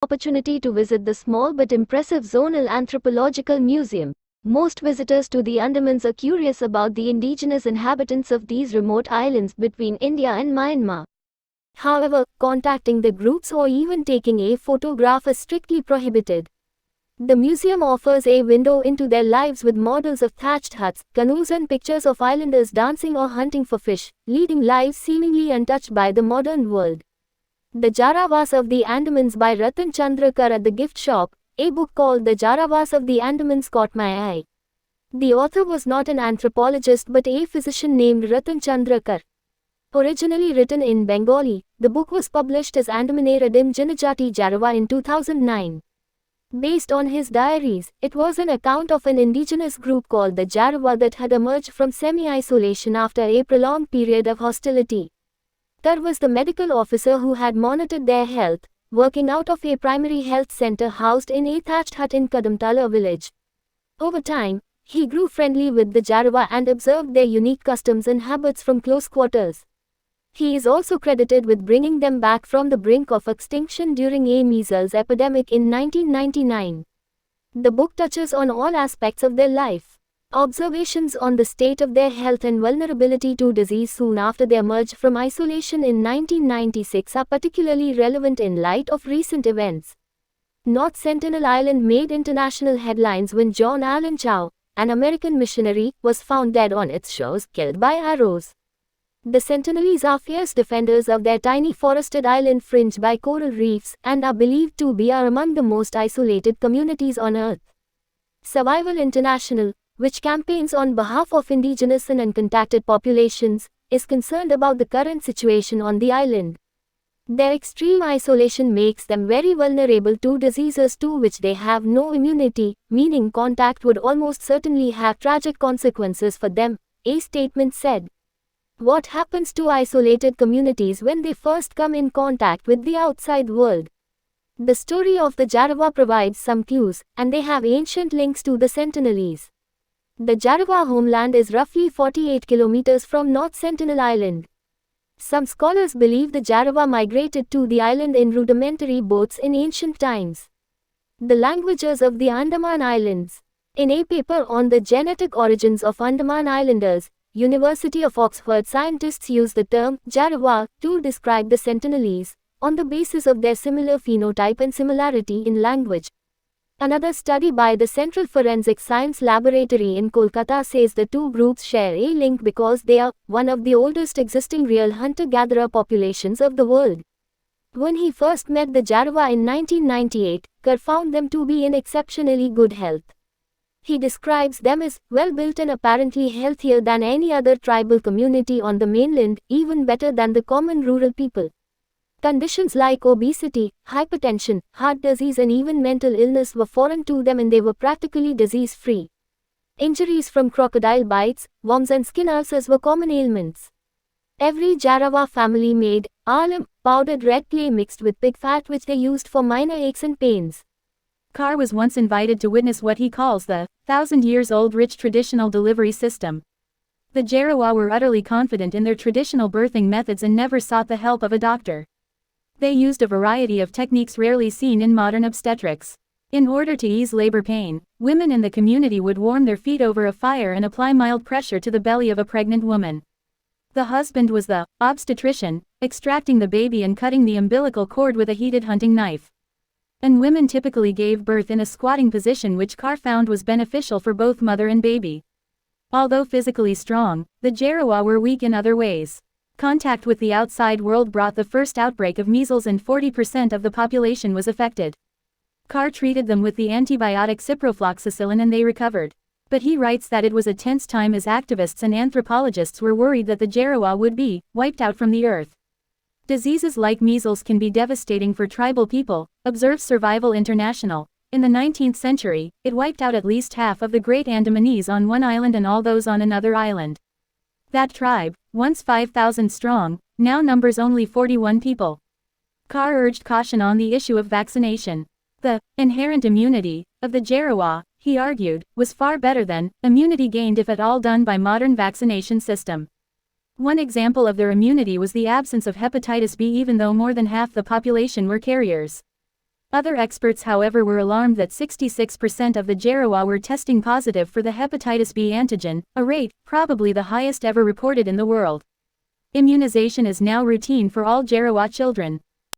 opportunity to visit the small but impressive Zonal Anthropological Museum. Most visitors to the Andamans are curious about the indigenous inhabitants of these remote islands between India and Myanmar. However, contacting the groups or even taking a photograph is strictly prohibited. The museum offers a window into their lives with models of thatched huts, canoes and pictures of islanders dancing or hunting for fish, leading lives seemingly untouched by the modern world. The Jaravas of the Andamans by Ratan Chandra Kar at the gift shop, a book called The Jaravas of the Andamans caught my eye. The author was not an anthropologist but a physician named Ratan Chandra Kar. Originally written in Bengali, the book was published as Andamane Radim Janajati Jarava in 2009. Based on his diaries, it was an account of an indigenous group called the Jarava that had emerged from semi-isolation after a prolonged period of hostility. Kar was the medical officer who had monitored their health, working out of a primary health center housed in a thatched hut in Kadamtala village. Over time, he grew friendly with the Jarava and observed their unique customs and habits from close quarters. He is also credited with bringing them back from the brink of extinction during a measles epidemic in 1999. The book touches on all aspects of their life. Observations on the state of their health and vulnerability to disease soon after they emerged from isolation in 1996 are particularly relevant in light of recent events. North Sentinel Island made international headlines when John Allen Chow, an American missionary, was found dead on its shores, killed by arrows. The Sentinelese are fierce defenders of their tiny forested island fringed by coral reefs and are believed to be among the most isolated communities on Earth. Survival International, which campaigns on behalf of indigenous and uncontacted populations, is concerned about the current situation on the island. Their extreme isolation makes them very vulnerable to diseases to which they have no immunity, meaning contact would almost certainly have tragic consequences for them, a statement said. What happens to isolated communities when they first come in contact with the outside world? The story of the Jarava provides some clues, and they have ancient links to the Sentinelese. The Jarava homeland is roughly 48 kilometers from North Sentinel Island. Some scholars believe the Jarava migrated to the island in rudimentary boats in ancient times. The languages of the Andaman Islands. In a paper on the genetic origins of Andaman Islanders, University of Oxford scientists use the term Jarava to describe the Sentinelese, on the basis of their similar phenotype and similarity in language. Another study by the Central Forensic Science Laboratory in Kolkata says the two groups share a link because they are one of the oldest existing real hunter-gatherer populations of the world. When he first met the Jarava in 1998, Kar found them to be in exceptionally good health. He describes them as well-built and apparently healthier than any other tribal community on the mainland, even better than the common rural people. Conditions like obesity, hypertension, heart disease and even mental illness were foreign to them and they were practically disease-free. Injuries from crocodile bites, worms and skin ulcers were common ailments. Every Jarava family made alam, powdered red clay mixed with pig fat which they used for minor aches and pains. Kar was once invited to witness what he calls the 1,000-years-old rich traditional delivery system. The Jarawa were utterly confident in their traditional birthing methods and never sought the help of a doctor. They used a variety of techniques rarely seen in modern obstetrics. In order to ease labor pain, women in the community would warm their feet over a fire and apply mild pressure to the belly of a pregnant woman. The husband was the obstetrician, extracting the baby and cutting the umbilical cord with a heated hunting knife. And women typically gave birth in a squatting position which Kar found was beneficial for both mother and baby. Although physically strong, the Jarawa were weak in other ways. Contact with the outside world brought the first outbreak of measles and 40% of the population was affected. Kar treated them with the antibiotic ciprofloxacillin and they recovered. But he writes that it was a tense time as activists and anthropologists were worried that the Jarawa would be wiped out from the earth. Diseases like measles can be devastating for tribal people, observes Survival International. In the 19th century, it wiped out at least half of the Great Andamanese on one island and all those on another island. That tribe, once 5,000 strong, now numbers only 41 people. Kar urged caution on the issue of vaccination. The inherent immunity of the Jarawa, he argued, was far better than immunity gained if at all done by modern vaccination system. One example of their immunity was the absence of hepatitis B even though more than half the population were carriers. Other experts, however, were alarmed that 66% of the Jarawa were testing positive for the hepatitis B antigen, a rate probably the highest ever reported in the world. Immunization is now routine for all Jarawa children.